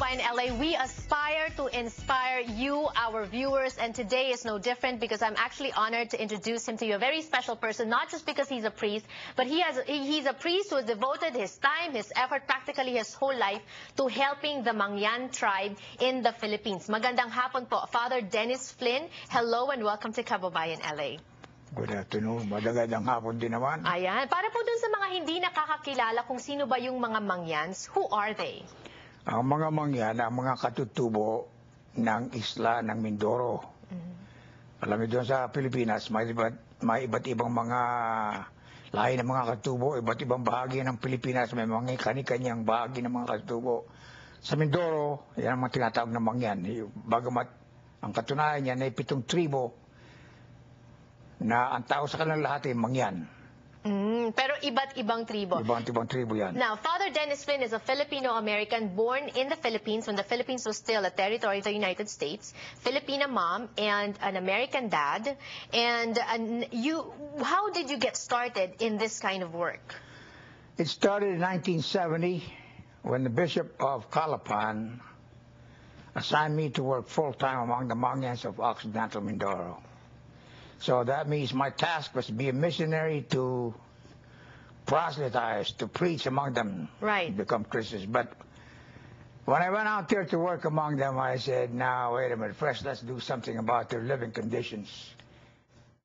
Kababayan LA, we aspire to inspire you, our viewers, and today is no different because I'm actually honored to introduce him to you, a very special person, not just because he's a priest, but he's a priest who has devoted his time, his effort, practically his whole life to helping the Mangyan tribe in the Philippines. Magandang hapon po, Father Dennis Flynn. Hello and welcome to Kababayan LA. Good afternoon. Magandang hapon din naman. Ayan. Para po dun sa mga hindi nakakakilala kung sino ba yung mga Mangyans, who are they? Ang mga Mangyan, ang mga katutubo ng isla ng Mindoro. Alam mo doon sa Pilipinas, may iba't ibang mga lahi ng mga katutubo, iba't ibang bahagi ng Pilipinas, may mga kani-kanyang bahagi ng mga katutubo. Sa Mindoro, yan ang mga tinatawag na Mangyan. Bagamat ang katunayan niya ay 7 tribo, na ang tao sa kanilang lahat ay Mangyan. Pero iba't ibang tribo. Iba't ibang tribo yan. Now, Father Dennis Flynn is a Filipino-American born in the Philippines when the Philippines was still a territory of the United States, Filipina mom, and an American dad. And how did you get started in this kind of work? It started in 1970 when the Bishop of Calapan assigned me to work full-time among the Mangyans of Occidental Mindoro. So that means my task was to be a missionary to proselytize, to preach among them, right, become Christians. But when I went out there to work among them, I said, now, wait a minute, first let's do something about their living conditions.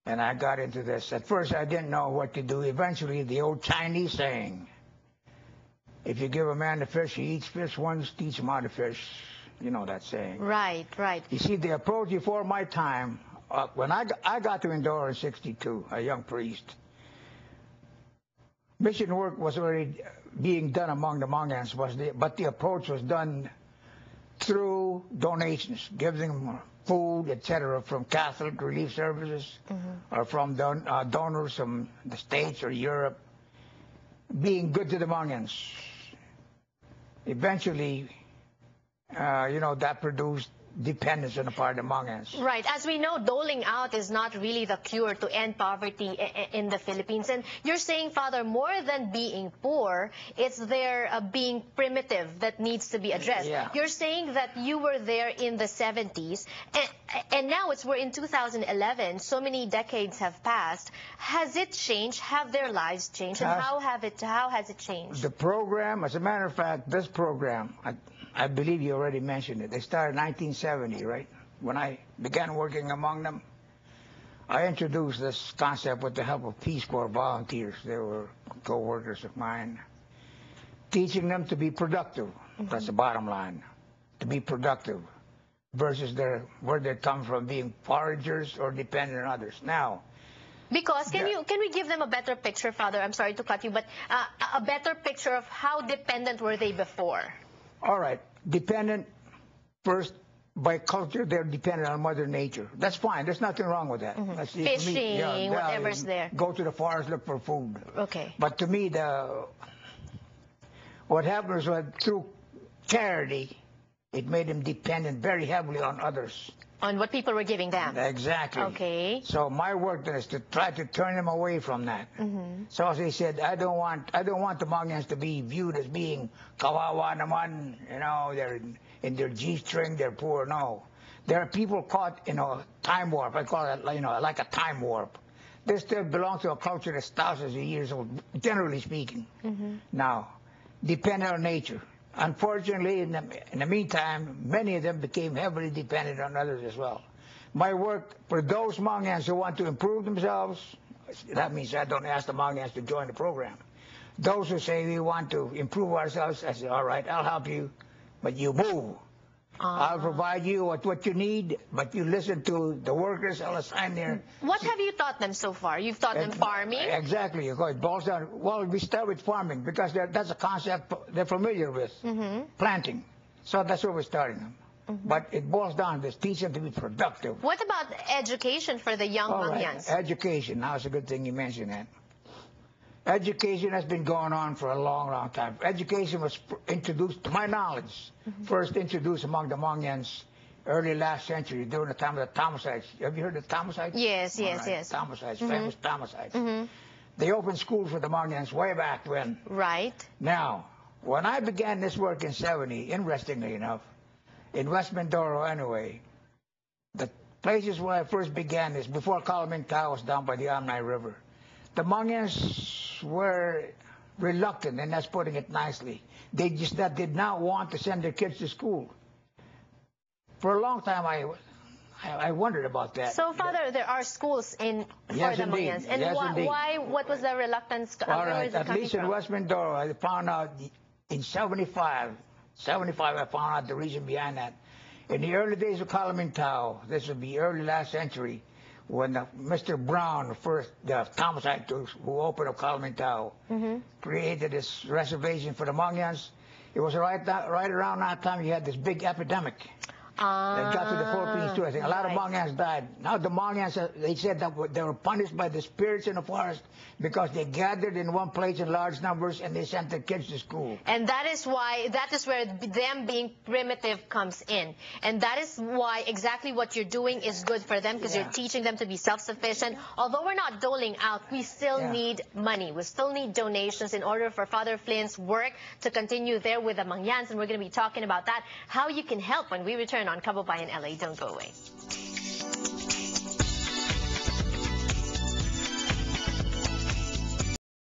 And I got into this. At first, I didn't know what to do. Eventually, the old Chinese saying, if you give a man a fish, he eats fish once, teach him how to fish. You know that saying. Right, right. You see, the approach before my time, when I got to Mindoro in '62, a young priest, mission work was already being done among the Mangyans, but the approach was done through donations, giving them food, etc., from Catholic Relief Services or from donors from the States or Europe, being good to the Mangyans. Eventually, that produced dependence on the part of the Mangyans. Right. As we know, doling out is not really the cure to end poverty in the Philippines. And you're saying, Father, more than being poor, it's their being primitive that needs to be addressed. Yeah. You're saying that you were there in the 70s, and now we're in 2011. So many decades have passed. Has it changed? Have their lives changed? And how has it changed? The program, as a matter of fact, this program, I believe you already mentioned it. They started in 1970, right? When I began working among them, I introduced this concept with the help of Peace Corps volunteers. They were co-workers of mine, teaching them to be productive. That's the bottom line. To be productive versus where they come from, being foragers or dependent on others. Now, because can we give them a better picture, Father? I'm sorry to cut you, but a better picture of how dependent were they before? All right. Dependent, first, by culture, they're dependent on Mother Nature. That's fine. There's nothing wrong with that. Fishing, whatever's there. Go to the forest, look for food. Okay. But to me, what happens was through charity, it made them dependent very heavily on others. On what people were giving them. Exactly. Okay. So my work then is to try to turn them away from that. So as they said, I don't want the Mangyans to be viewed as being kawawa naman, they're in their G-string, they're poor. No. There are people caught in a time warp. I call it, like a time warp. They still belong to a culture that's thousands of years old, generally speaking. Now, dependent on nature. Unfortunately, in the meantime, many of them became heavily dependent on others as well. My work for those Mangyans who want to improve themselves, that means I don't ask the Mangyans to join the program. Those who say we want to improve ourselves, I say, all right, I'll help you, but you move. I'll provide you what you need, but you listen to the workers I'll assign there. What have you taught them so far? You've taught them farming? Exactly. It boils down. Well, we start with farming because that's a concept they're familiar with, planting. So that's where we're starting them. But it boils down to teach them to be productive. What about education for the young Mangyans? Right. Education. Now, it's a good thing you mentioned that. Education has been going on for a long, long time. Education was introduced, to my knowledge, first introduced among the Mangyans early last century during the time of the Thomasites. Have you heard of the Thomasites? Yes, yes. Thomasites, famous Thomasites. They opened schools for the Mangyans way back when. Right. Now, when I began this work in '70, interestingly enough, in West Mindoro anyway, the places where I first began is before Kalamintao was down by the Amnay River. The Mangyans were reluctant, and that's putting it nicely. They just did not want to send their kids to school. For a long time, I wondered about that. So, Father, there are schools for Yes, the indeed. Mangyans. And Yes, indeed. why? What was the reluctance? All Where right, is it at coming least in from? West Mindoro, I found out in 75, I found out the reason behind that. In the early days of Kalamintao, this would be early last century, when Mr. Brown, the Thomasite who opened up Kalamintao, created this reservation for the Mangyans. It was right around that time you had this big epidemic. That got to the Philippines too. I think a lot of Mangyans died. Now the Mangyans, they said that they were punished by the spirits in the forest because they gathered in one place in large numbers and they sent their kids to school. And that is where them being primitive comes in. And that is why exactly what you're doing is good for them, because you're teaching them to be self-sufficient. Although we're not doling out, we still need money. We still need donations in order for Father Flynn's work to continue there with the Mangyans. And we're going to be talking about that, how you can help when we return on Kababayan LA. Don't go away.